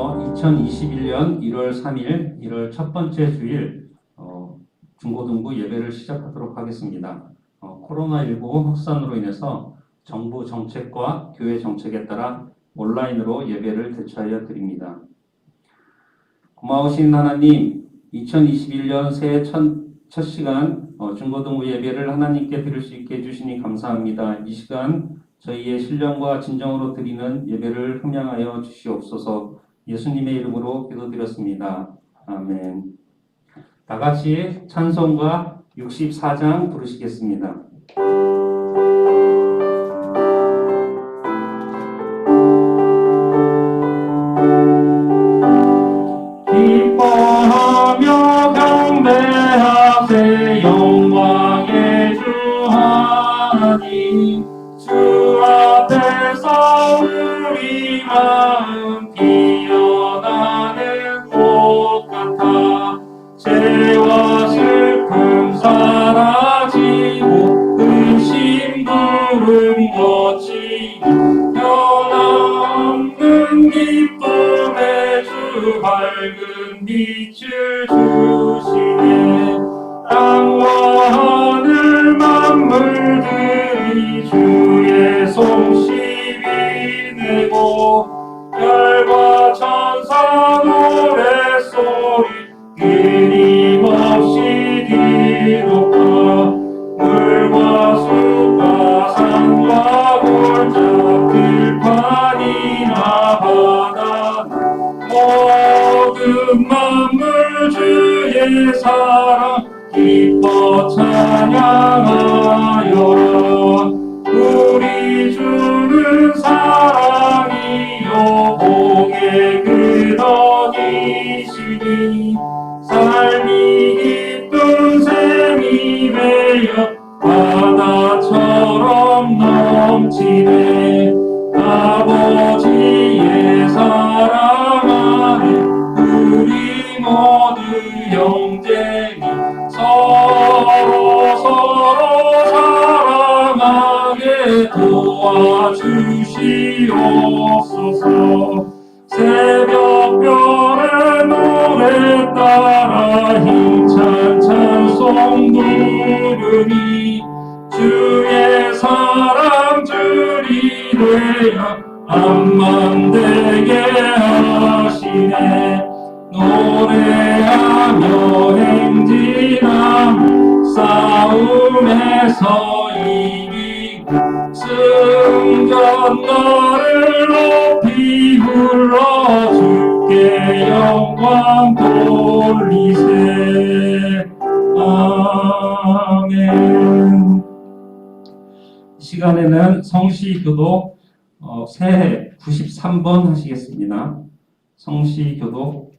이어서 2021년 1월 3일, 1월 첫 번째 주일 중고등부 예배를 시작하도록 하겠습니다. 코로나19 확산으로 인해서 정부 정책과 교회 정책에 따라 온라인으로 예배를 대처하여 드립니다. 고마우신 하나님, 2021년 새해 첫 시간 중고등부 예배를 하나님께 드릴 수 있게 해주시니 감사합니다. 이 시간 저희의 신령과 진정으로 드리는 예배를 흠양하여 주시옵소서. 예수님의 이름으로 기도드렸습니다. 아멘. 다 같이 찬송가 64장 부르시겠습니다. 기뻐하며 경배하세 영광의 주 하나님, 주 앞에서 우리 마음 피어나는 꽃 같아 죄와 슬픔 사라지고 의심 구름 거치고 변함없는 기쁨의 주 밝은 빛을 주시네. 땅과 하늘 만물들이 주의 솜씨 빛내고 별과 천사 노랫소리 끊임없이 기록하 물과 숲과 산과 골짜 들판이나 바다 모든 만물 주의 사랑 기뻐 찬양하여라. 우리 주는 사랑이요 복의 근원이시니 삶이 기쁜 샘이 되어 바다처럼 넘치네. 아버지의 사랑 안에 우리 모두 형제니 서로 사랑하게 도와주시옵소서. 새벽별의 노래 따라 힘찬 찬송 부르니 주의 사랑 줄이 되어 안만되게 하시네. 노래하며 행진하며 싸움에서 이기고 승전 너를 높이 불러 주께 영광 돌리세. 아멘. 시간에는 성시교독 새해 93번 하시겠습니다. 성시교독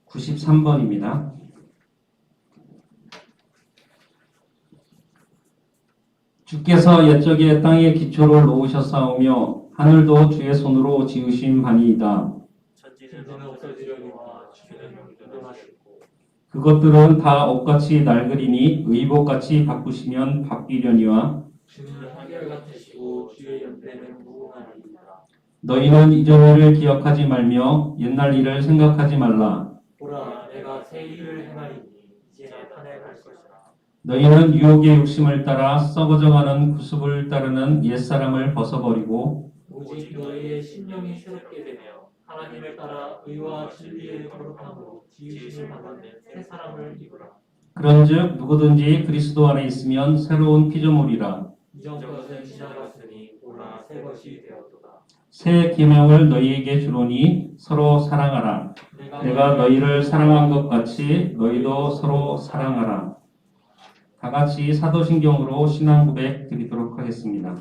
93번입니다. 주께서 옛적에 땅의 기초를 놓으셨사오며 하늘도 주의 손으로 지으신 바니이다. 천지는 없어지려니와 주는 영원하시고 그것들은 다 옷같이 낡으리니 의복같이 바꾸시면 바뀌려니와 주는 한결같으시고 주의 연대는 무궁하리이다. 너희는 이전 일을 기억하지 말며 옛날 일을 생각하지 말라. 보라, 내가 새 일을 행하리니 이제 판에 갈 것이라. 너희는 유혹의 욕심을 따라 썩어져가는 구습을 따르는 옛사람을 벗어버리고 오직 너희의 심령이 새롭게 되며 하나님을 따라 의와 진리의 거룩함으로 지으심을 받는 새 사람을 입으라. 그런즉 누구든지 그리스도 안에 있으면 새로운 피조물이라. 이전 것은 지나갔으니 보라, 새 것이 되었도다. 새 계명을 너희에게 주노니 서로 사랑하라. 내가 너희를 사랑한 것 같이 너희도 서로 사랑하라. 다 같이 사도신경으로 신앙 고백 드리도록 하겠습니다.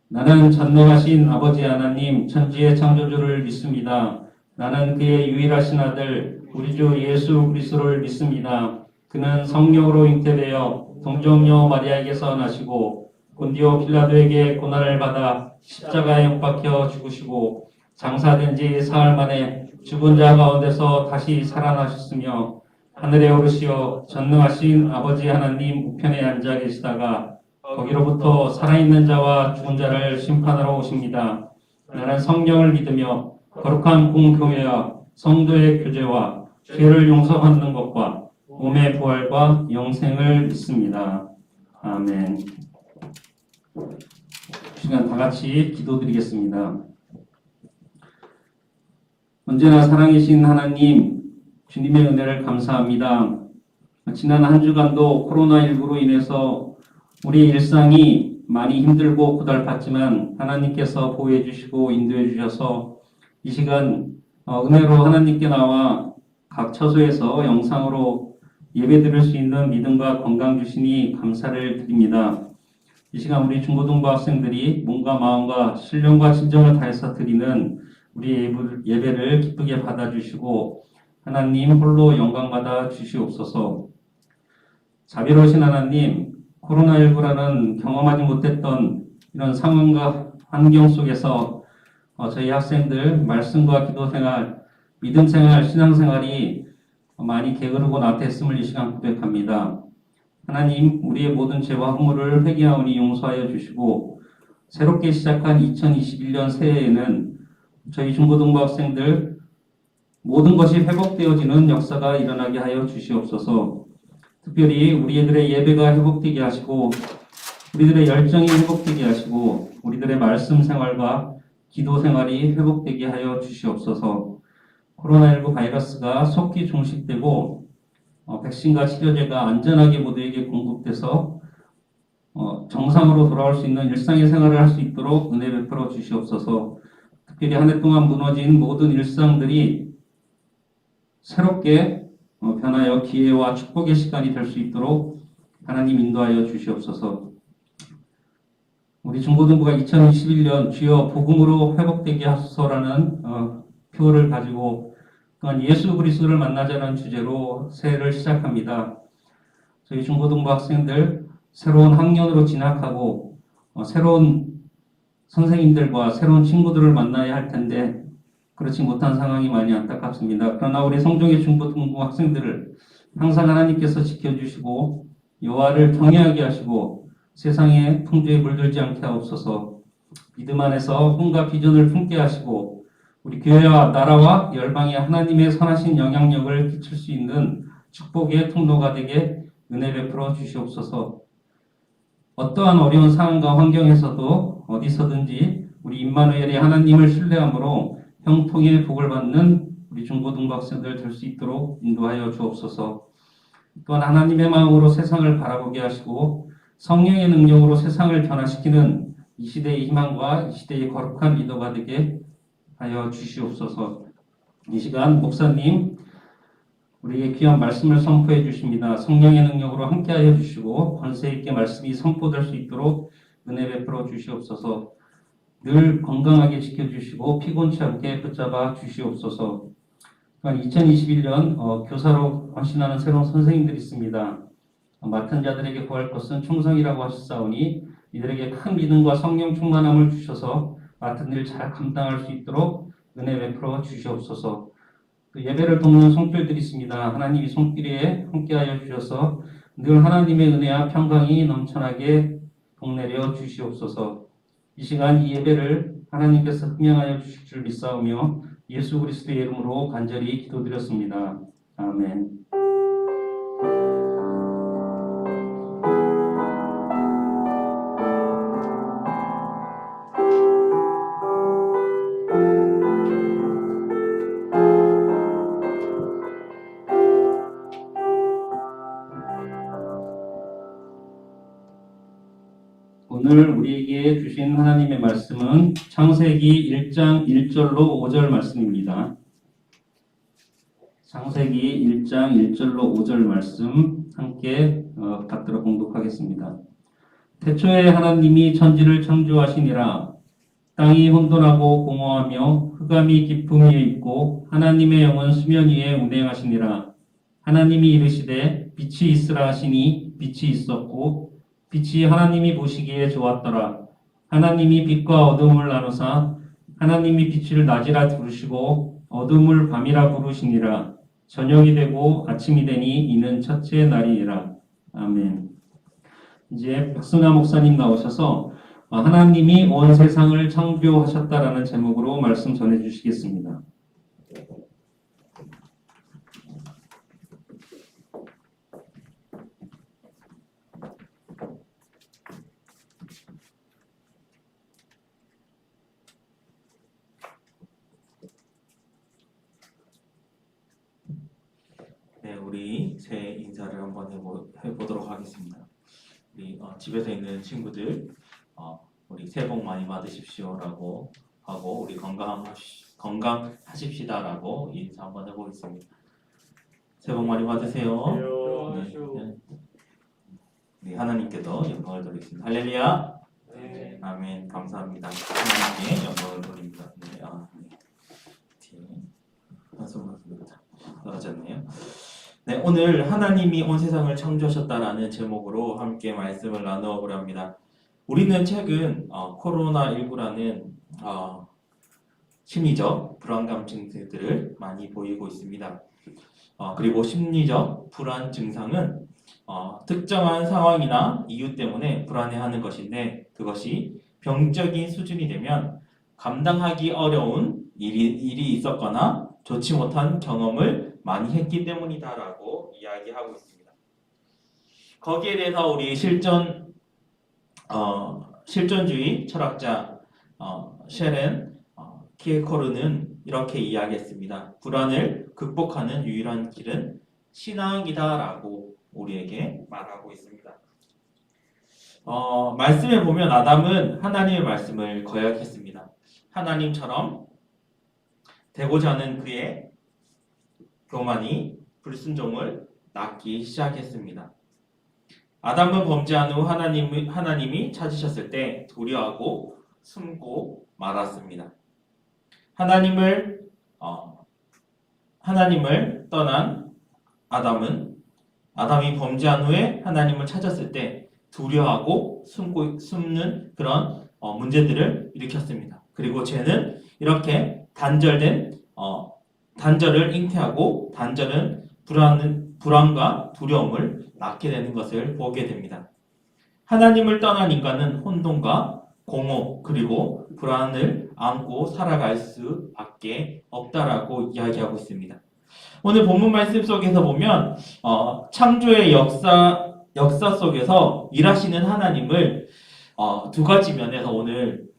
나는 전능하신 아버지 하나님 천지의 창조주를 믿습니다. 나는 그의 유일하신 아들 우리 주 예수 그리스도를 믿습니다. 그는 성령으로 잉태되어 동정녀 마리아에게서 나시고 본디오 빌라도에게 고난을 받아 십자가에 못 박혀 죽으시고 장사된 지 사흘 만에 죽은 자 가운데서 다시 살아나셨으며 하늘에 오르시어 전능하신 아버지 하나님 우편에 앉아 계시다가 거기로부터 살아있는 자와 죽은 자를 심판하러 오십니다. 나는 성령을 믿으며 거룩한 공교회와 성도의 교제와 죄를 용서받는 것과 몸의 부활과 영생을 믿습니다. 아멘. 이 시간 다 같이 기도드리겠습니다. 언제나 사랑이신 하나님, 주님의 은혜를 감사합니다. 지난 한 주간도 코로나19로 인해서 우리의 일상이 많이 힘들고 고달팠지만 하나님께서 보호해 주시고 인도해 주셔서 이 시간 은혜로 하나님께 나와 각 처소에서 영상으로 예배 드릴 수 있는 믿음과 건강 주시니 감사를 드립니다. 이 시간 우리 중고등부 학생들이 몸과 마음과 신령과 진정을 다해서 드리는 우리 예배를 기쁘게 받아주시고 하나님 홀로 영광받아 주시옵소서. 자비로우신 하나님, 코로나19라는 경험하지 못했던 이런 상황과 환경 속에서 저희 학생들 말씀과 기도 생활, 믿음 생활, 신앙 생활이 많이 게으르고 나태했음을 이 시간 고백합니다. 하나님, 우리의 모든 죄와 허물을 회개하오니 용서하여 주시고 새롭게 시작한 2021년 새해에는 저희 중고등부 학생들 모든 것이 회복되어지는 역사가 일어나게 하여 주시옵소서. 특별히 우리 애들의 예배가 회복되게 하시고 우리들의 열정이 회복되게 하시고 우리들의 말씀 생활과 기도 생활이 회복되게 하여 주시옵소서. 코로나19 바이러스가 속히 종식되고 백신과 치료제가 안전하게 모두에게 공급돼서 정상으로 돌아올 수 있는 일상의 생활을 할 수 있도록 은혜 베풀어 주시옵소서. 특별히 한 해 동안 무너진 모든 일상들이 새롭게 변하여 기회와 축복의 시간이 될 수 있도록 하나님 인도하여 주시옵소서. 우리 중고등부가 2021년 주여 복음으로 회복되게 하소서라는 표를 가지고 또한 예수 그리스도를 만나자는 주제로 새해를 시작합니다. 저희 중고등부 학생들 새로운 학년으로 진학하고 새로운 선생님들과 새로운 친구들을 만나야 할 텐데 그렇지 못한 상황이 많이 안타깝습니다. 그러나 우리 성종의 중고등부 학생들을 항상 하나님께서 지켜주시고 여호와를 경외하게 하시고 세상에 풍조에 물들지 않게 하옵소서. 믿음 안에서 꿈과 비전을 품게 하시고 우리 교회와 나라와 열방에 하나님의 선하신 영향력을 끼칠 수 있는 축복의 통로가 되게 은혜 베풀어 주시옵소서. 어떠한 어려운 상황과 환경에서도 어디서든지 우리 임마누엘의 하나님을 신뢰함으로 형통의 복을 받는 우리 중고등부 학생들 될 수 있도록 인도하여 주옵소서. 또한 하나님의 마음으로 세상을 바라보게 하시고 성령의 능력으로 세상을 변화시키는 이 시대의 희망과 이 시대의 거룩한 리더가 되게 하여 주시옵소서. 이 시간 목사님 우리에게 귀한 말씀을 선포해 주십니다. 성령의 능력으로 함께하여 주시고 권세 있게 말씀이 선포될 수 있도록 은혜 베풀어 주시옵소서. 늘 건강하게 지켜주시고 피곤치 않게 붙잡아 주시옵소서. 또한 2021년 교사로 헌신하는 새로운 선생님들이 있습니다. 맡은 자들에게 구할 것은 충성이라고 하셨사오니 이들에게 큰 믿음과 성령 충만함을 주셔서 맡은 일 잘 감당할 수 있도록 은혜 베풀어 주시옵소서. 또 예배를 돕는 손길들이 있습니다. 하나님이 손길에 함께하여 주셔서 늘 하나님의 은혜와 평강이 넘쳐나게 복내려 주시옵소서. 이 시간 이 예배를 하나님께서 흠양하여 주실 줄 믿사오며 예수 그리스도의 이름으로 간절히 기도드렸습니다. 아멘. 오늘 우리에게 주신 하나님의 말씀은 창세기 1장 1절로 5절 말씀입니다. 창세기 1장 1절로 5절 말씀 함께 받들어 공독하겠습니다. 태초에 하나님이 천지를 창조하시니라. 땅이 혼돈하고 공허하며 흑암이 깊음 위에 있고 하나님의 영은 수면 위에 운행하시니라. 하나님이 이르시되 빛이 있으라 하시니 빛이 있었고 빛이 하나님이 보시기에 좋았더라. 하나님이 빛과 어둠을 나누사 하나님이 빛을 낮이라 부르시고 어둠을 밤이라 부르시니라. 저녁이 되고 아침이 되니 이는 첫째 날이니라. 아멘. 이제 백승아 목사님 나오셔서 하나님이 온 세상을 창조하셨다라는 제목으로 말씀 전해 주시겠습니다. 네, 우리 새해 인사를 한번 해보도록 하겠습니다. 우리 집에서 있는 친구들, 우리 새해 복 많이 받으십시오라고 하고 우리 건강하십시다라고 인사 한번 해보겠습니다. 새해 복 많이 받으세요. 네, 우리 하나님께도 영광을 돌리겠습니다. 할렐루야. 네. 아멘. 감사합니다. 하나님께 영광을 돌립니다. 네, 한손만 떨어졌네요. 네, 오늘 하나님이 온 세상을 창조하셨다라는 제목으로 함께 말씀을 나누어 보려 합니다. 우리는 최근 코로나19라는 심리적 불안감 증세들을 많이 보이고 있습니다. 그리고 심리적 불안 증상은 특정한 상황이나 이유 때문에 불안해하는 것인데 그것이 병적인 수준이 되면 감당하기 어려운 일이 있었거나 좋지 못한 경험을 많이 했기 때문이다라고 이야기하고 있습니다. 거기에 대해서 우리 실존주의 철학자 셰렌 키에코르는 이렇게 이야기했습니다. 불안을 극복하는 유일한 길은 신앙이다라고 우리에게 말하고 있습니다. 말씀에 보면 아담은 하나님의 말씀을 거역했습니다. 하나님처럼 되고자 하는 그의 교만이 불순종을 낳기 시작했습니다. 아담은 범죄한 후 하나님이 찾으셨을 때 두려워하고 숨고 말았습니다. 하나님을 떠난 아담이 범죄한 후에 하나님을 찾았을 때 두려워하고 숨는 그런 문제들을 일으켰습니다. 그리고 죄는 이렇게 단절을 잉태하고 단절은 불안과 두려움을 낳게 되는 것을 보게 됩니다. 하나님을 떠난 인간은 혼돈과 공허 그리고 불안을 안고 살아갈 수밖에 없다라고 이야기하고 있습니다. 오늘 본문 말씀 속에서 보면 창조의 역사 속에서 일하시는 하나님을 두 가지 면에서 오늘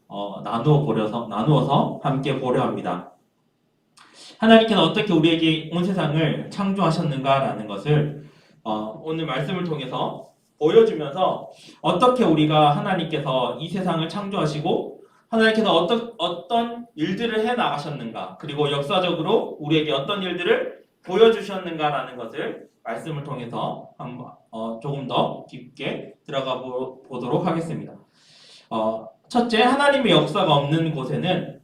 나누어서 함께 보려 합니다. 하나님께서 어떻게 우리에게 온 세상을 창조하셨는가라는 것을 오늘 말씀을 통해서 보여주면서 어떻게 우리가 하나님께서 이 세상을 창조하시고 하나님께서 어떤 일들을 해 나가셨는가 그리고 역사적으로 우리에게 어떤 일들을 보여주셨는가라는 것을 말씀을 통해서 한번 조금 더 깊게 들어가 보도록 하겠습니다. 첫째, 하나님의 역사가 없는 곳에는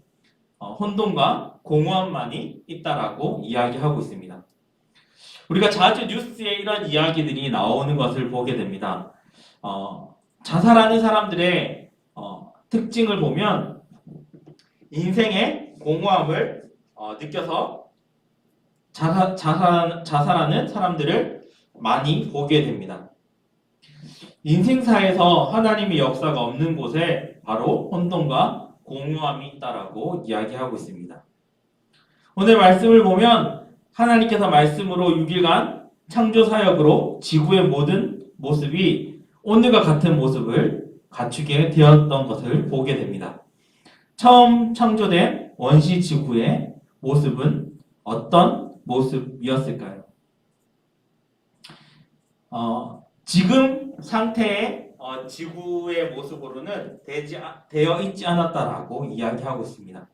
혼돈과 공허함만이 있다라고 이야기하고 있습니다. 우리가 자주 뉴스에 이런 이야기들이 나오는 것을 보게 됩니다. 자살하는 사람들의 특징을 보면 인생의 공허함을 느껴서 자살하는 사람들을 많이 보게 됩니다. 인생사에서 하나님의 역사가 없는 곳에 바로 혼돈과 공허함이 있다라고 이야기하고 있습니다. 오늘 말씀을 보면 하나님께서 말씀으로 6일간 창조 사역으로 지구의 모든 모습이 오늘과 같은 모습을 갖추게 되었던 것을 보게 됩니다. 처음 창조된 원시 지구의 모습은 어떤 모습이었을까요? 지금 상태의 지구의 모습으로는 되어 있지 않았다라고 이야기하고 있습니다.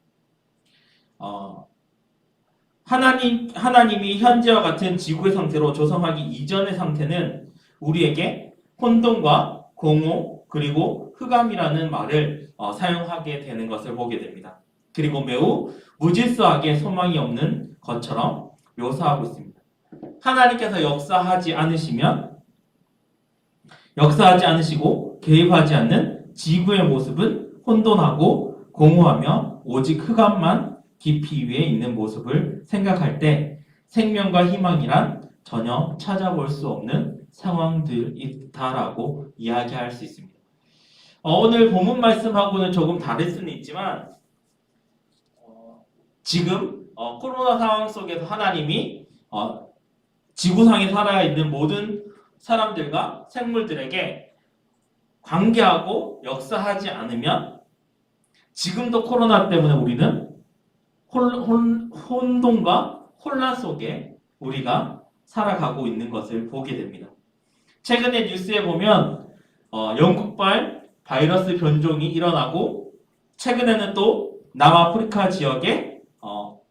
하나님이 현재와 같은 지구의 상태로 조성하기 이전의 상태는 우리에게 혼돈과 공허 그리고 흑암이라는 말을 사용하게 되는 것을 보게 됩니다. 그리고 매우 무질서하게 소망이 없는 것처럼 묘사하고 있습니다. 하나님께서 역사하지 않으시고 개입하지 않는 지구의 모습은 혼돈하고 공허하며 오직 흑암만 깊이 위에 있는 모습을 생각할 때 생명과 희망이란 전혀 찾아볼 수 없는 상황들이다라고 이야기할 수 있습니다. 오늘 본문 말씀하고는 조금 다를 수는 있지만 지금 코로나 상황 속에서 하나님이 지구상에 살아 있는 모든 사람들과 생물들에게 관계하고 역사하지 않으면 지금도 코로나 때문에 우리는 혼돈과 혼란 속에 우리가 살아가고 있는 것을 보게 됩니다. 최근에 뉴스에 보면 영국발 바이러스 변종이 일어나고 최근에는 또 남아프리카 지역에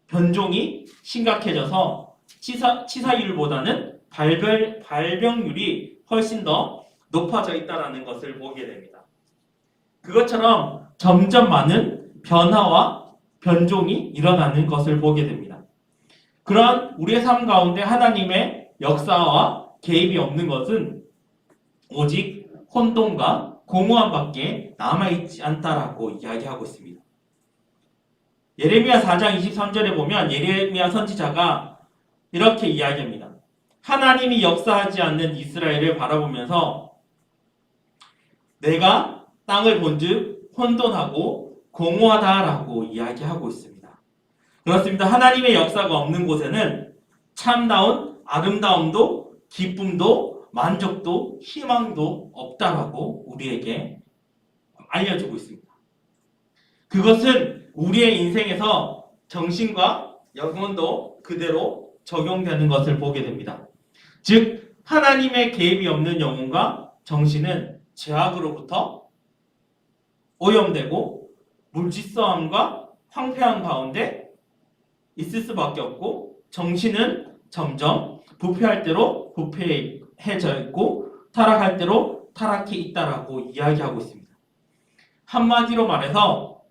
변종이 심각해져서 치사율보다는 발병률이 훨씬 더 높아져 있다는 것을 보게 됩니다. 그것처럼 점점 많은 변화와 변종이 일어나는 것을 보게 됩니다. 그러한 우리의 삶 가운데 하나님의 역사와 개입이 없는 것은 오직 혼돈과 공허함밖에 남아있지 않다라고 이야기하고 있습니다. 예레미야 4장 23절에 보면 예레미야 선지자가 이렇게 이야기합니다. 하나님이 역사하지 않는 이스라엘을 바라보면서 내가 땅을 본즉 혼돈하고 공허하다라고 이야기하고 있습니다. 그렇습니다. 하나님의 역사가 없는 곳에는 참다운 아름다움도 기쁨도 만족도 희망도 없다라고 우리에게 알려주고 있습니다. 그것은 우리의 인생에서 정신과 영혼도 그대로 적용되는 것을 보게 됩니다. 즉 하나님의 개입이 없는 영혼과 정신은 죄악으로부터 오염되고 물질서함과 황폐한 가운데 있을 수밖에 없고 정신은 점점 부패할 대로 부패해져 있고 타락할 대로 타락해 있다라고 이야기하고 있습니다. 한마디로 말해서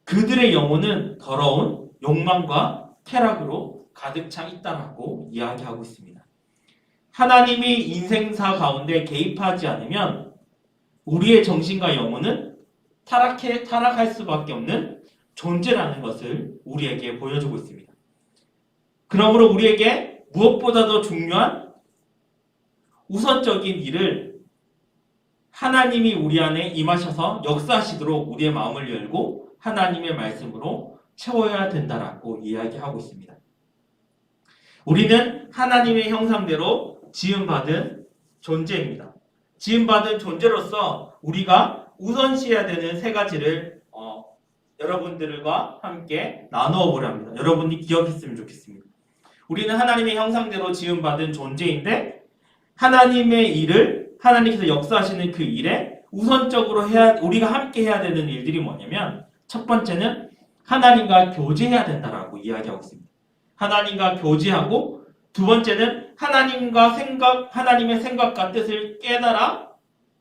그들의 영혼은 더러운 욕망과 쾌락으로 가득 차 있다라고 이야기하고 있습니다. 하나님이 인생사 가운데 개입하지 않으면 우리의 정신과 영혼은 타락할 수밖에 없는 존재라는 것을 우리에게 보여주고 있습니다. 그러므로 우리에게 무엇보다도 중요한 우선적인 일을 하나님이 우리 안에 임하셔서 역사하시도록 우리의 마음을 열고 하나님의 말씀으로 채워야 된다라고 이야기하고 있습니다. 우리는 하나님의 형상대로 지음받은 존재입니다. 지음받은 존재로서 우리가 우선시해야 되는 세 가지를 여러분들과 함께 나누어 보려 합니다. 여러분이 기억했으면 좋겠습니다. 우리는 하나님의 형상대로 지음받은 존재인데 하나님의 일을 하나님께서 역사하시는 그 일에 우선적으로 우리가 함께 해야 되는 일들이 뭐냐면 첫 번째는 하나님과 교제해야 된다라고 이야기하고 있습니다. 하나님과 교제하고 두 번째는 하나님의 생각과 뜻을 깨달아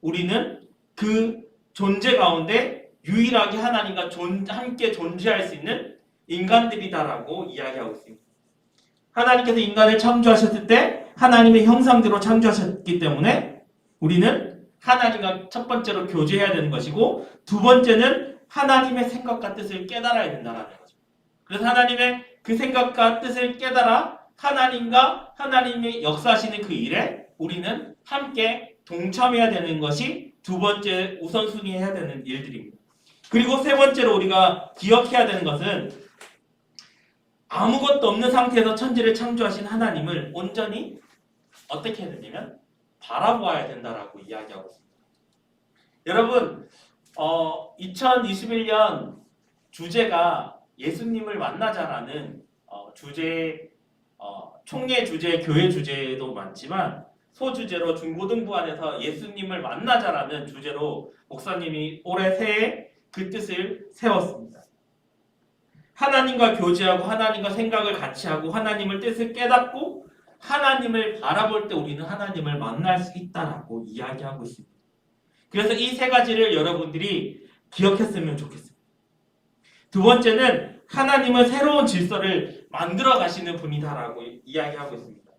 우리는 그 존재 가운데 유일하게 하나님과 함께 존재할 수 있는 인간들이다라고 이야기하고 있습니다. 하나님께서 인간을 창조하셨을 때 하나님의 형상대로 창조하셨기 때문에 우리는 하나님과 첫 번째로 교제해야 되는 것이고 두 번째는 하나님의 생각과 뜻을 깨달아야 된다는 거죠. 그래서 하나님의 그 생각과 뜻을 깨달아 하나님과 하나님의 역사하시는 그 일에 우리는 함께 동참해야 되는 것이 두 번째 우선순위 해야 되는 일들입니다. 그리고 세 번째로 우리가 기억해야 되는 것은 아무것도 없는 상태에서 천지를 창조하신 하나님을 온전히 어떻게 해야 되냐면 바라보아야 된다라고 이야기하고 있습니다. 여러분 2021년 주제가 예수님을 만나자라는 총회 주제, 교회 주제도 많지만 소주제로 중고등부 안에서 예수님을 만나자라는 주제로 목사님이 올해 새해 그 뜻을 세웠습니다. 하나님과 교제하고 하나님과 생각을 같이 하고 하나님을 뜻을 깨닫고 하나님을 바라볼 때 우리는 하나님을 만날 수 있다라고 이야기하고 있습니다. 그래서 이 세 가지를 여러분들이 기억했으면 좋겠습니다. 두 번째는 하나님은 새로운 질서를 만들어 가시는 분이다라고 이야기하고 있습니다.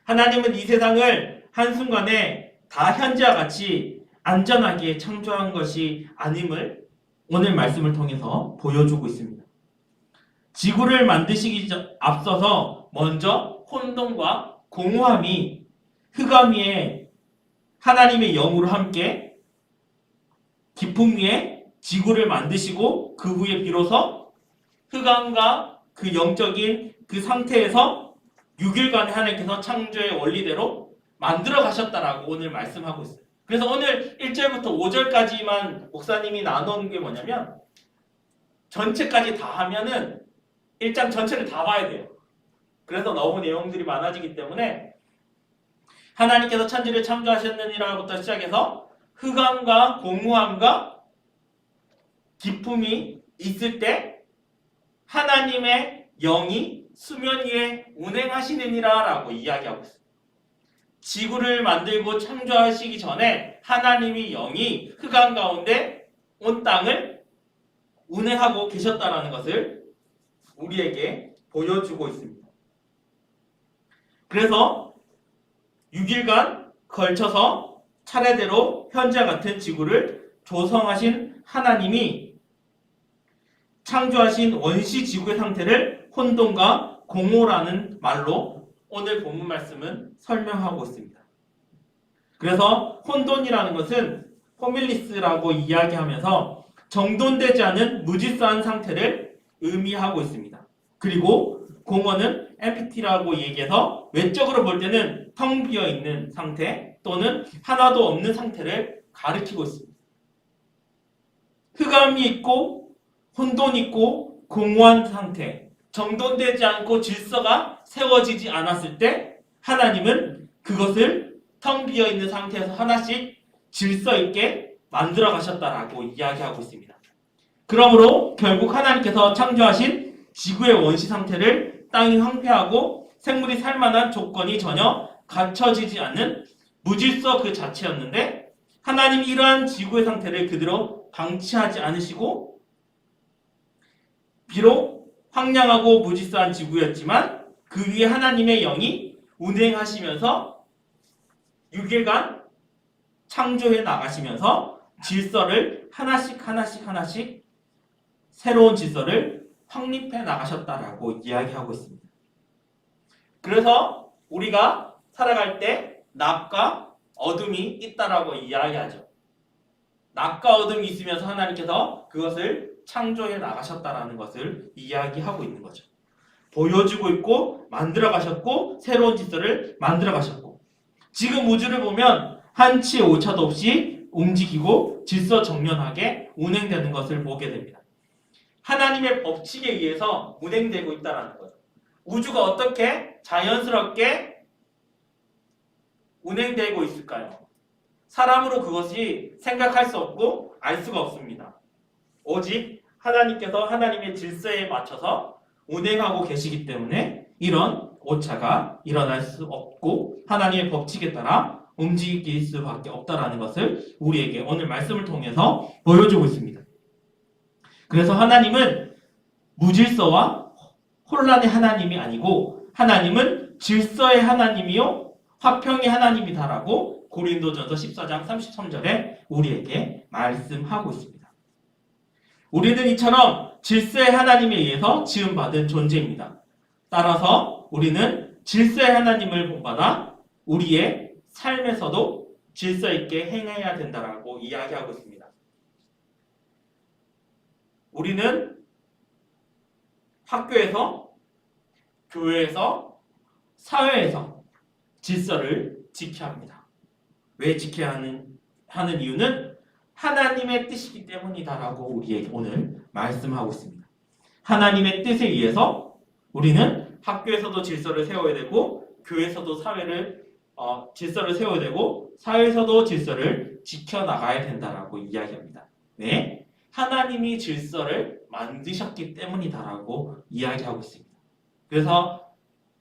하나님은 이 세상을 한순간에 다 현재와 같이 안전하게 창조한 것이 아님을 오늘 말씀을 통해서 보여주고 있습니다. 지구를 만드시기 앞서서 먼저 혼돈과 공허함이 흑암 위에 하나님의 영으로 함께 깊음 위에 지구를 만드시고 그 후에 비로소 흑암과 그 영적인 그 상태에서 6일간에 하나님께서 창조의 원리대로 만들어 가셨다라고 오늘 말씀하고 있어요. 그래서 오늘 1절부터 5절까지만 목사님이 나누는 게 뭐냐면 전체까지 다 하면은 1장 전체를 다 봐야 돼요. 그래서 너무 내용들이 많아지기 때문에 하나님께서 천지를 창조하셨느니라부터 시작해서 흑암과 공허함과 기품이 있을 때 하나님의 영이 수면 위에 운행하시느니라 라고 이야기하고 있어요. 지구를 만들고 창조하시기 전에 하나님이 영이 흑암 가운데 온 땅을 운행하고 계셨다라는 것을 우리에게 보여주고 있습니다. 그래서 6일간 걸쳐서 차례대로 현재와 같은 지구를 조성하신 하나님이 창조하신 원시 지구의 상태를 혼돈과 공허라는 말로 오늘 본문 말씀은 설명하고 있습니다. 그래서 혼돈이라는 것은 호밀리스라고 이야기하면서 정돈되지 않은 무질서한 상태를 의미하고 있습니다. 그리고 공허는 empty라고 얘기해서 외적으로 볼 때는 텅 비어 있는 상태 또는 하나도 없는 상태를 가리키고 있습니다. 흑암이 있고 혼돈이 있고 공허한 상태, 정돈되지 않고 질서가 세워지지 않았을 때 하나님은 그것을 텅 비어 있는 상태에서 하나씩 질서 있게 만들어 가셨다라고 이야기하고 있습니다. 그러므로 결국 하나님께서 창조하신 지구의 원시 상태를 땅이 황폐하고 생물이 살만한 조건이 전혀 갖춰지지 않는 무질서 그 자체였는데 하나님이 이러한 지구의 상태를 그대로 방치하지 않으시고 비록 황량하고 무질서한 지구였지만 그 위에 하나님의 영이 운행하시면서 6일간 창조해 나가시면서 질서를 하나씩 새로운 질서를 확립해 나가셨다라고 이야기하고 있습니다. 그래서 우리가 살아갈 때 낮과 어둠이 있다라고 이야기하죠. 낮과 어둠이 있으면서 하나님께서 그것을 창조해 나가셨다라는 것을 이야기하고 있는 거죠. 보여주고 있고 만들어 가셨고 새로운 질서를 만들어 가셨고 지금 우주를 보면 한치의 오차도 없이 움직이고 질서 정연하게 운행되는 것을 보게 됩니다. 하나님의 법칙에 의해서 운행되고 있다는 거죠. 우주가 어떻게 자연스럽게 운행되고 있을까요? 사람으로 그것이 생각할 수 없고 알 수가 없습니다. 오직 하나님께서 하나님의 질서에 맞춰서 운행하고 계시기 때문에 이런 오차가 일어날 수 없고 하나님의 법칙에 따라 움직일 수밖에 없다라는 것을 우리에게 오늘 말씀을 통해서 보여주고 있습니다. 그래서 하나님은 무질서와 혼란의 하나님이 아니고 하나님은 질서의 하나님이요 화평의 하나님이다라고 고린도전서 14장 33절에 우리에게 말씀하고 있습니다. 우리는 이처럼 질서의 하나님에 의해서 지음받은 존재입니다. 따라서 우리는 질서의 하나님을 본받아 우리의 삶에서도 질서 있게 행해야 된다라고 이야기하고 있습니다. 우리는 학교에서, 교회에서, 사회에서 질서를 지켜야 합니다. 왜 지켜야 하는 이유는 하나님의 뜻이기 때문이다라고 우리에게 오늘 말씀하고 있습니다. 하나님의 뜻에 의해서 우리는 학교에서도 질서를 세워야 되고 교회에서도 질서를 세워야 되고 사회에서도 질서를 지켜나가야 된다라고 이야기합니다. 왜? 하나님이 질서를 만드셨기 때문이다라고 이야기하고 있습니다. 그래서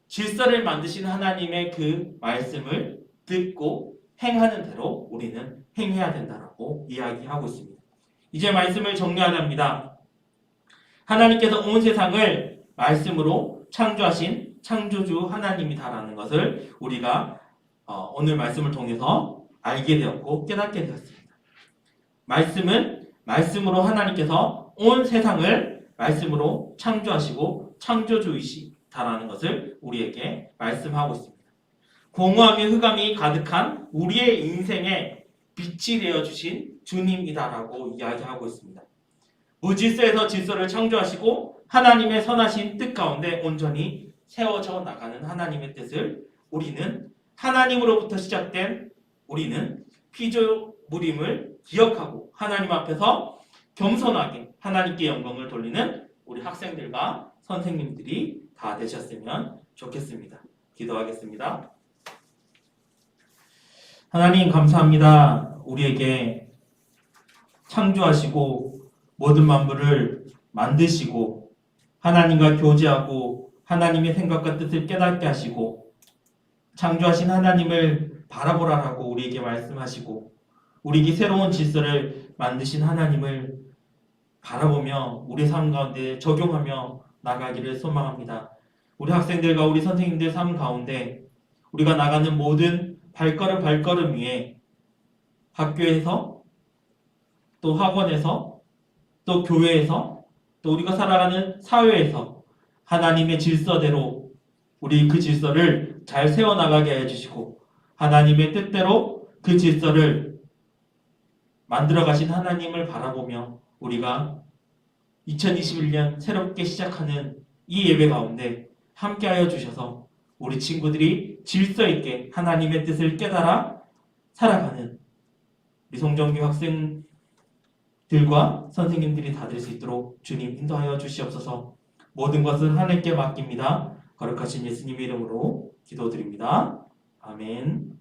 질서를 만드신 하나님의 그 말씀을 듣고 행하는 대로 우리는 행해야 된다라고 이야기하고 있습니다. 이제 말씀을 정리하렵니다. 하나님께서 온 세상을 말씀으로 창조하신 창조주 하나님이다라는 것을 우리가 오늘 말씀을 통해서 알게 되었고 깨닫게 되었습니다. 말씀은 말씀으로 하나님께서 온 세상을 말씀으로 창조하시고 창조주이시다라는 것을 우리에게 말씀하고 있습니다. 공허함이 흑암이 가득한 우리의 인생에 빛이 되어 주신 주님이다라고 이야기하고 있습니다. 무질서에서 질서를 창조하시고 하나님의 선하신 뜻 가운데 온전히 세워져 나가는 하나님의 뜻을 우리는 하나님으로부터 시작된 우리는 피조물임을 기억하고 하나님 앞에서 겸손하게 하나님께 영광을 돌리는 우리 학생들과 선생님들이 다 되셨으면 좋겠습니다. 기도하겠습니다. 하나님 감사합니다. 우리에게 창조하시고 모든 만물을 만드시고 하나님과 교제하고 하나님의 생각과 뜻을 깨닫게 하시고 창조하신 하나님을 바라보라라고 우리에게 말씀하시고 우리에게 새로운 질서를 만드신 하나님을 바라보며 우리 삶 가운데 적용하며 나가기를 소망합니다. 우리 학생들과 우리 선생님들 삶 가운데 우리가 나가는 모든 발걸음 위에 학교에서 또 학원에서 또 교회에서 또 우리가 살아가는 사회에서 하나님의 질서대로 우리 그 질서를 잘 세워나가게 해주시고 하나님의 뜻대로 그 질서를 만들어 가신 하나님을 바라보며 우리가 2021년 새롭게 시작하는 이 예배 가운데 함께하여 주셔서 우리 친구들이 질서 있게 하나님의 뜻을 깨달아 살아가는 우리 송정규 학생들과 선생님들이 다 될 수 있도록 주님 인도하여 주시옵소서. 모든 것은 하나님께 맡깁니다. 거룩하신 예수님 이름으로 기도드립니다. 아멘.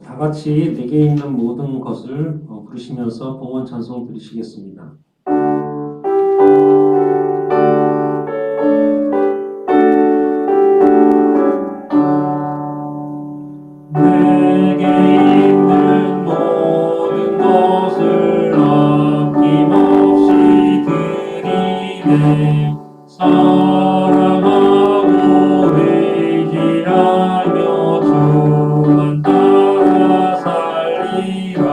다 같이 내게 있는 모든 것을 부르시면서 봉헌 찬송 드리시겠습니다. 내게 있는 모든 것을 아낌없이 드리네. 사랑하고 의지하며 주만 따라 살리라.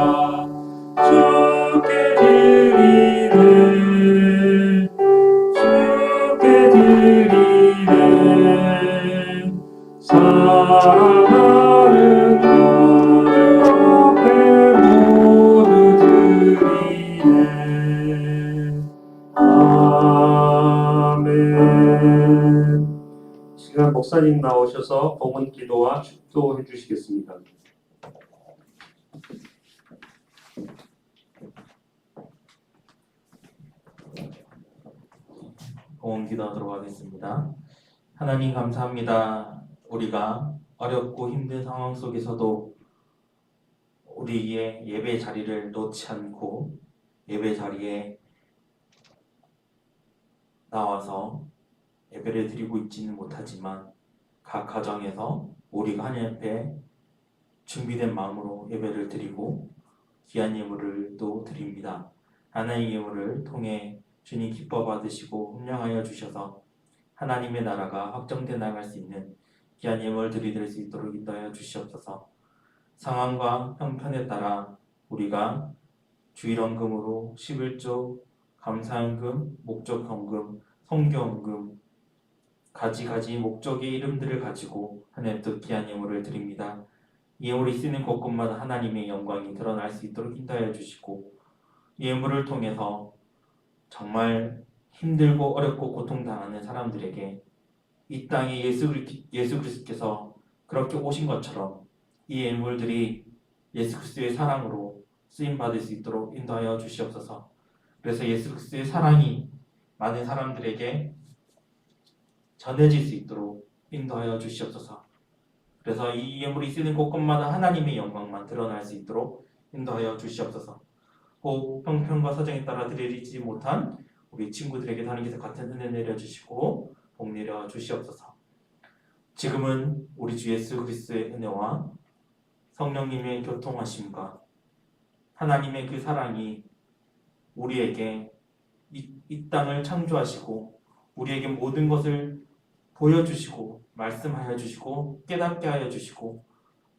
주께 드리네 사랑하는 구주 앞에 모두 드리네. 아멘. 시간 목사님 나오셔서 봉헌 기도와 축도해 주시겠습니다. 봉헌 기도하도록 하겠습니다. 하나님 감사합니다. 우리가 어렵고 힘든 상황 속에서도 우리의 예배 자리를 놓지 않고 예배 자리에 나와서 예배를 드리고 있지는 못하지만 각 가정에서 우리가 하나님 앞에 준비된 마음으로 예배를 드리고 귀한 예물을 또 드립니다. 하나님의 예물을 통해 주님 기뻐 받으시고 훈령하여 주셔서 하나님의 나라가 확정돼 나갈 수 있는 귀한 예물을 드릴 수 있도록 인도하여 주시옵소서. 상황과 형편에 따라 우리가 주일헌금으로 11조, 감사헌금, 목적헌금, 성교헌금 가지 목적의 이름들을 가지고 하나님 뜻 귀한 예물을 드립니다. 예물이 쓰는 곳곳마다 하나님의 영광이 드러날 수 있도록 인도하여 주시고 예물을 통해서 정말 힘들고 어렵고 고통당하는 사람들에게 이 땅에 예수 그리스도께서 그렇게 오신 것처럼 이 예물들이 예수 그리스도의 사랑으로 쓰임 받을 수 있도록 인도하여 주시옵소서. 그래서 예수 그리스도의 사랑이 많은 사람들에게 전해질 수 있도록 인도하여 주시옵소서. 그래서 이 예물이 쓰는 곳곳마다 하나님의 영광만 드러날 수 있도록 인도하여 주시옵소서. 혹 형편과 사정에 따라 드리지 못한 우리 친구들에게 하나님께서 같은 은혜 내려주시고 복 내려 주시옵소서. 지금은 우리 주 예수 그리스도의 은혜와 성령님의 교통하심과 하나님의 그 사랑이 우리에게 이 땅을 창조하시고 우리에게 모든 것을 보여주시고 말씀하여 주시고 깨닫게 하여 주시고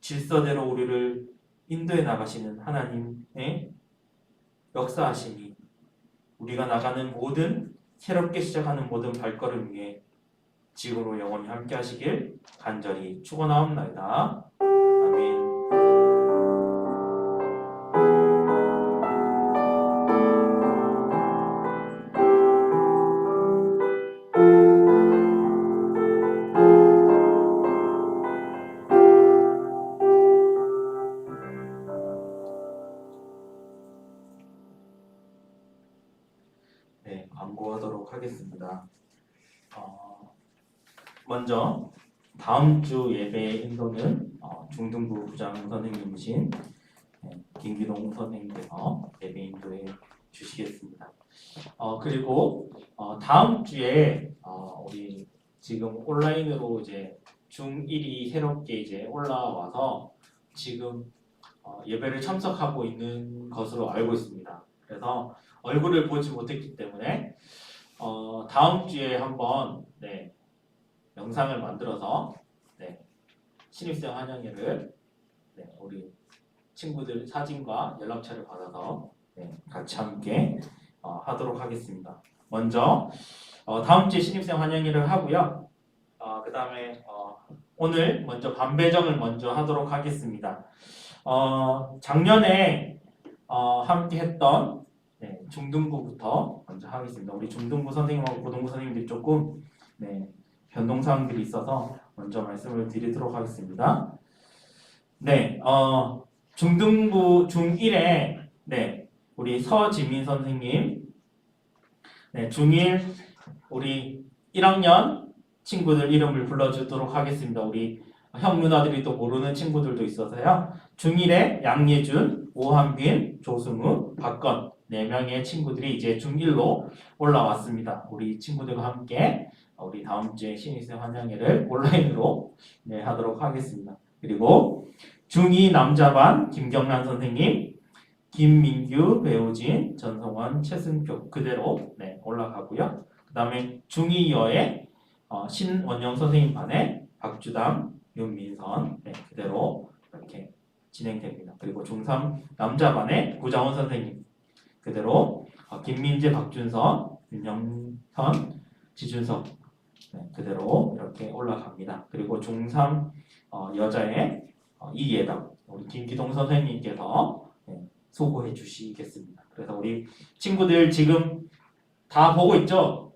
질서대로 우리를 인도해 나가시는 하나님의 역사하심이 우리가 나가는 모든 새롭게 시작하는 모든 발걸음 위에 지금으로 영원히 함께 하시길 간절히 축원하옵나이다. 아멘. 네, 광고하도록 하겠습니다. 먼저 다음 주 예배 인도는 중등부 부장 선생님이신 김기동 선생님께서 예배 인도해 주시겠습니다. 그리고 다음 주에 우리 지금 온라인으로 이제 중1이 새롭게 이제 올라와서 지금 예배를 참석하고 있는 것으로 알고 있습니다. 그래서 얼굴을 보지 못했기 때문에 다음 주에 한번 영상을 만들어서 신입생 환영회를 우리 친구들 사진과 연락처를 받아서 같이 함께 하도록 하겠습니다. 먼저 다음 주에 신입생 환영회를 하고요. 그 다음에 오늘 먼저 반배정을 먼저 하도록 하겠습니다. 작년에 함께 했던 중등부부터 먼저 하겠습니다. 우리 중등부 선생님하고 고등부 선생님들이 조금 변동사항들이 있어서 먼저 말씀을 드리도록 하겠습니다. 중등부 중1에 우리 서지민 선생님, 중1 우리 1학년 친구들 이름을 불러주도록 하겠습니다. 우리 형 누나들이 또 모르는 친구들도 있어서요. 중1에 양예준, 오한빈, 조승우, 박건 4명의 친구들이 이제 중1로 올라왔습니다. 우리 친구들과 함께 우리 다음 주에 신입생 환영회를 온라인으로 하도록 하겠습니다. 그리고 중2 남자반 김경란 선생님, 김민규, 배우진, 전성원, 최승표 그대로 올라가고요. 그 다음에 중2 여에 신원영 선생님 반에 박주담, 윤민선 그대로 이렇게 진행됩니다. 그리고 중3 남자반에 구장원 선생님 그대로 김민재, 박준선, 윤영선, 지준석 그대로 이렇게 올라갑니다. 그리고 중3 여자의 이예담 우리 김기동 선생님께서 소고해 주시겠습니다. 그래서 우리 친구들 지금 다 보고 있죠?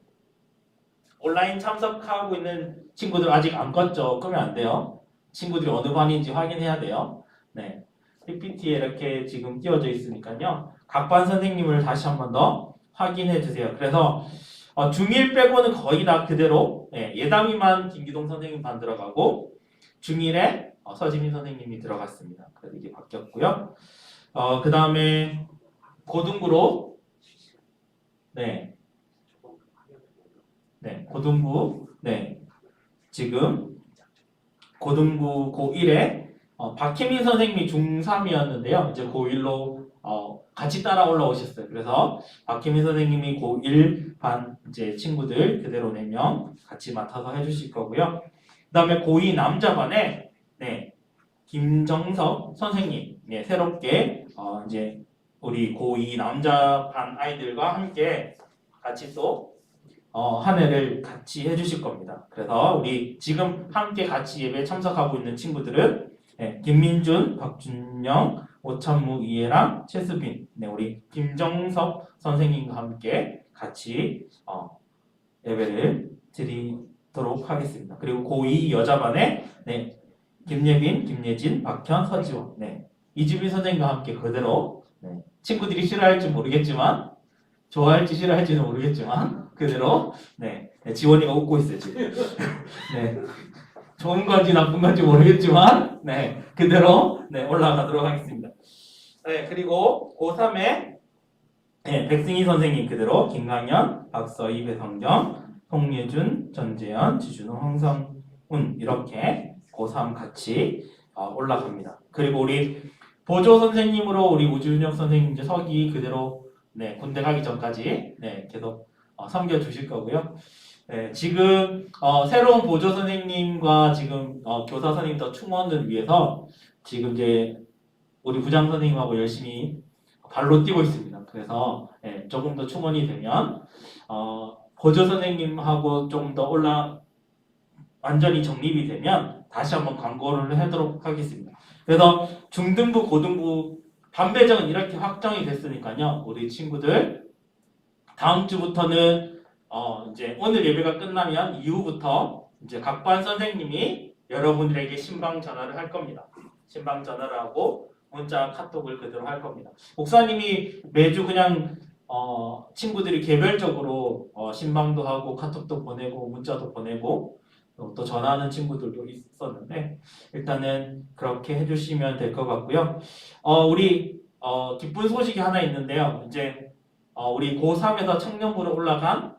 온라인 참석하고 있는 친구들 아직 안 껐죠? 끄면 안 돼요. 친구들이 어느 반인지 확인해야 돼요. PPT에 이렇게 지금 띄워져 있으니까요. 각 반 선생님을 다시 한 번 더 확인해 주세요. 그래서 중1 빼고는 거의 다 그대로 예담이만 김기동 선생님 반 들어가고 중1에 서지민 선생님이 들어갔습니다. 그래서 이게 바뀌었고요. 그 다음에 고등부로 고등부 지금 고등부 고1에 박혜민 선생님이 중3이었는데요. 이제 고1로 같이 따라 올라오셨어요. 그래서 박혜민 선생님이 고1 반 이제 친구들 그대로 4명 같이 맡아서 해주실 거고요. 그 다음에 고2 남자반에 김정석 선생님 새롭게 이제 우리 고2 남자반 아이들과 함께 같이 또 한 해를 같이 해주실 겁니다. 그래서 우리 지금 함께 같이 예배에 참석하고 있는 친구들은 김민준, 박준영, 오찬무, 이해랑 최수빈, 우리 김정석 선생님과 함께 같이 예배를 드리도록 하겠습니다. 그리고 고2 여자반에 김예빈, 김예진, 박현, 서지원, 이주빈 선생님과 함께 그대로 친구들이 싫어할지 모르겠지만 좋아할지 싫어할지는 모르겠지만 그대로 지원이가 웃고 있어요 지금. 좋은 건지 나쁜 건지 모르겠지만 그대로 올라가도록 하겠습니다. 그리고 고3에 백승희 선생님 그대로 김강현, 박서희, 배성경, 송예준, 전재현, 지준호, 황성훈 이렇게 고3 같이 올라갑니다. 그리고 우리 보조 선생님으로 우리 우주윤혁 선생님 이제 서기 그대로 군대 가기 전까지 계속 섬겨 주실 거고요. 지금 새로운 보조 선생님과 지금 교사 선생님 더 충원을 위해서 지금 이제 우리 부장 선생님하고 열심히 발로 뛰고 있습니다. 그래서 조금 더 충원이 되면 보조 선생님하고 조금 더 완전히 정립이 되면 다시 한번 광고를 하도록 하겠습니다. 그래서 중등부, 고등부 반배정은 이렇게 확정이 됐으니까요. 우리 친구들 다음 주부터는 이제 오늘 예배가 끝나면 이후부터 이제 각 반 선생님이 여러분들에게 신방 전화를 할 겁니다. 신방 전화를 하고 문자, 카톡을 그대로 할 겁니다. 목사님이 매주 그냥 친구들이 개별적으로 신방도 하고 카톡도 보내고 문자도 보내고 또 전화하는 친구들도 있었는데 일단은 그렇게 해주시면 될 것 같고요. 우리 기쁜 소식이 하나 있는데요. 이제 우리 고3에서 청년부로 올라간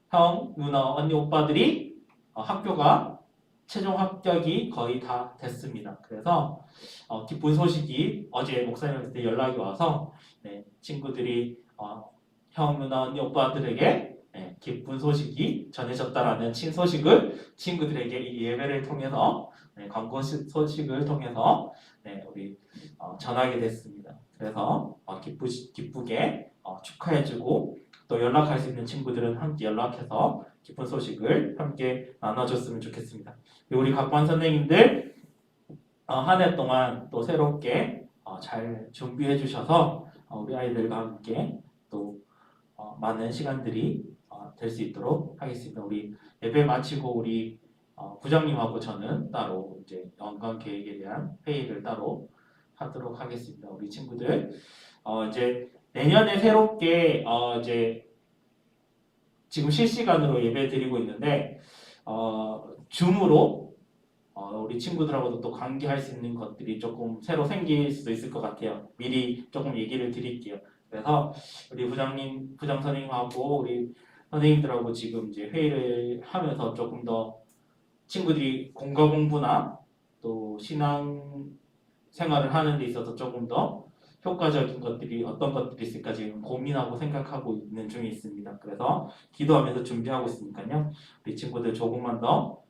형, 누나, 언니, 오빠들이 학교가 최종 합격이 거의 다 됐습니다. 그래서 기쁜 소식이 어제 목사님한테 연락이 와서 친구들이 형, 누나, 언니, 오빠들에게 기쁜 소식이 전해졌다라는 친소식을 친구들에게 이 예배를 통해서 광고 소식을 통해서 우리 전하게 됐습니다. 그래서 기쁘게 축하해주고 또 연락할 수 있는 친구들은 함께 연락해서 기쁜 소식을 함께 나눠줬으면 좋겠습니다. 우리 각반 선생님들 한 해 동안 또 새롭게 잘 준비해 주셔서 우리 아이들과 함께 또 많은 시간들이 될 수 있도록 하겠습니다. 우리 예배 마치고 우리 부장님하고 저는 따로 이제 연간 계획에 대한 회의를 따로 하도록 하겠습니다. 우리 친구들 이제 내년에 새롭게 이제 지금 실시간으로 예배 드리고 있는데 줌으로 우리 친구들하고도 또 관계할 수 있는 것들이 조금 새로 생길 수도 있을 것 같아요. 미리 조금 얘기를 드릴게요. 그래서 우리 부장 선생님하고 우리 선생님들하고 지금 이제 회의를 하면서 조금 더 친구들이 공과 공부나 또 신앙 생활을 하는 데 있어서 조금 더 효과적인 것들이 어떤 것들이 있을까 지금 고민하고 생각하고 있는 중에 있습니다. 그래서 기도하면서 준비하고 있으니까요. 우리 친구들 조금만 더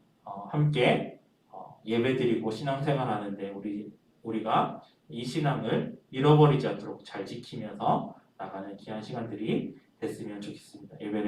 함께 예배드리고 신앙생활 하는데 우리가 이 신앙을 잃어버리지 않도록 잘 지키면서 나가는 귀한 시간들이 됐으면 좋겠습니다. 예배를